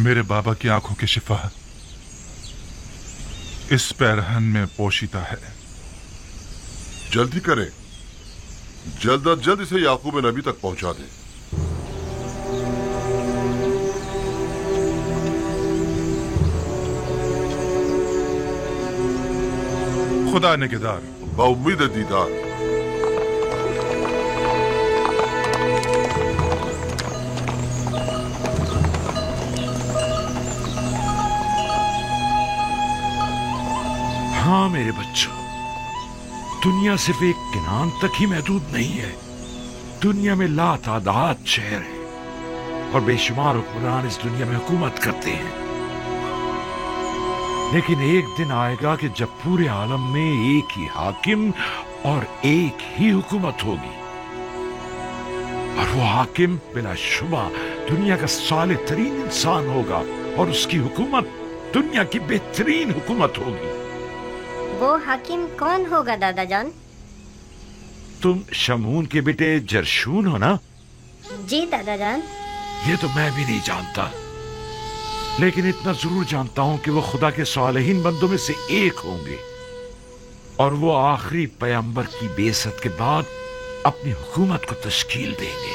मेरे बाबा की आंखों की शिफा इस पैरहन में पोशीदा है। जल्दी करें, जल्द अज जल्द इसे याकूब नबी तक पहुंचा दें। खुदा निगहदार। बाउम्मीद दीदार। हाँ मेरे बच्चों, दुनिया सिर्फ एक किनान तक ही महदूद नहीं है। दुनिया में लातादाद शहर हैं और बेशुमार हुक्मरान इस दुनिया में हुकूमत करते हैं। लेकिन एक दिन आएगा कि जब पूरे आलम में एक ही हाकिम और एक ही हुकूमत होगी, और वो हाकिम बिलाशुबा दुनिया का सालिह तरीन इंसान होगा और उसकी हुकूमत दुनिया की बेहतरीन हुकूमत होगी। वो हाकिम कौन होगा दादा जान? तुम शमून के बेटे जरशून हो ना? जी दादा जान। ये तो मैं भी नहीं जानता, लेकिन इतना जरूर जानता हूं कि वो खुदा के सालेहीन बंदों में से एक होंगे और वो आखिरी पैगंबर की बेइज्जत के बाद अपनी हुकूमत को तश्कील देंगे।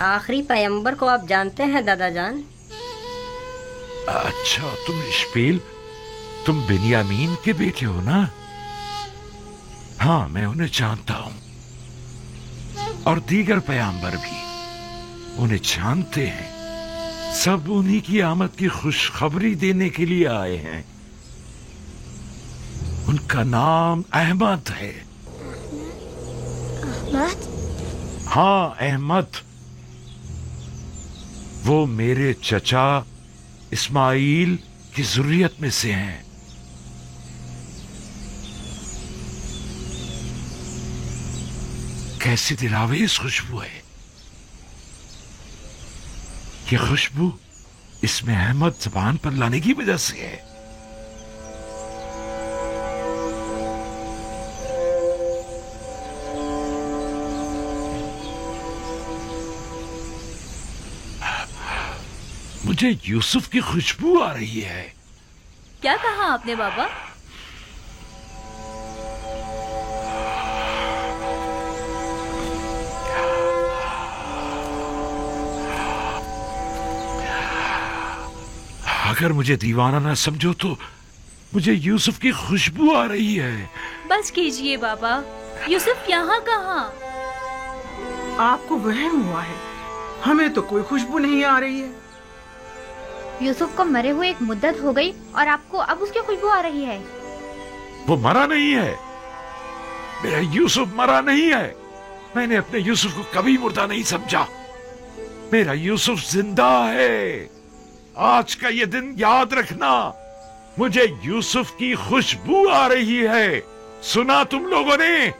आखिरी पैगंबर को आप जानते हैं दादा जान? अच्छा, तुम इश्माइल, तुम बिन्यामीन के बेटे हो ना? हाँ, मैं उन्हें जानता हूं और दीगर पैगंबर भी उन्हें जानते हैं। सब उन्हीं की आमद की खुशखबरी देने के लिए आए हैं। उनका नाम अहमद है। अहमद? हाँ, अहमद। वो मेरे चचा इस्माइल की जुर्रियत में से हैं। कैसी दिलावेज खुशबू है। ये खुशबू इसमें अहमद ज़बान पर लाने की वजह से है। मुझे यूसुफ की खुशबू आ रही है। क्या कहा आपने बाबा? अगर मुझे दीवाना ना समझो तो मुझे यूसुफ की खुशबू आ रही है। बस कीजिए बाबा, यूसुफ यहाँ कहाँ? आपको वहम हुआ है, हमें तो कोई खुशबू नहीं आ रही है। यूसुफ को मरे हुए एक मुद्दत हो गई और आपको अब उसकी खुशबू आ रही है। वो मरा नहीं है, मेरा यूसुफ मरा नहीं है। मैंने अपने यूसुफ को कभी मुर्दा नहीं समझा। मेरा यूसुफ जिंदा है। आज का ये दिन याद रखना, मुझे यूसुफ की खुशबू आ रही है। सुना तुम लोगों ने?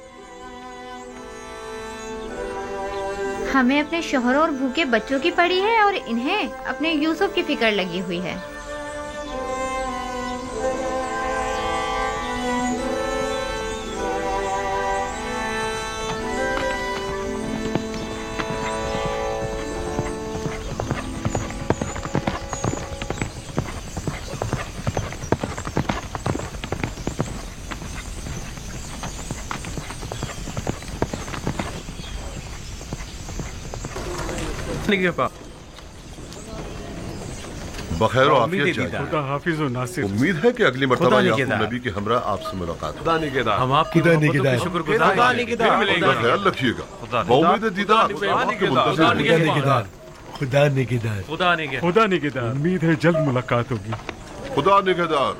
हमें अपने शोहरों और भूखे बच्चों की पड़ी है और इन्हें अपने यूसुफ की फिक्र लगी हुई है। बखैर आफियत जाए। खुदा हाफिज और नासिर। उम्मीद है कि अगली मर्तबा याकूब नबी के हमरा आपसे मुलाकात खुदा निगहदार। हम आपकी शुक्रगुजार का ख्याल रखिएगा। बाउम्मीद दीदार। खुदा निगहदार। उम्मीद है जल्द मुलाकात होगी। खुदा निगहदार।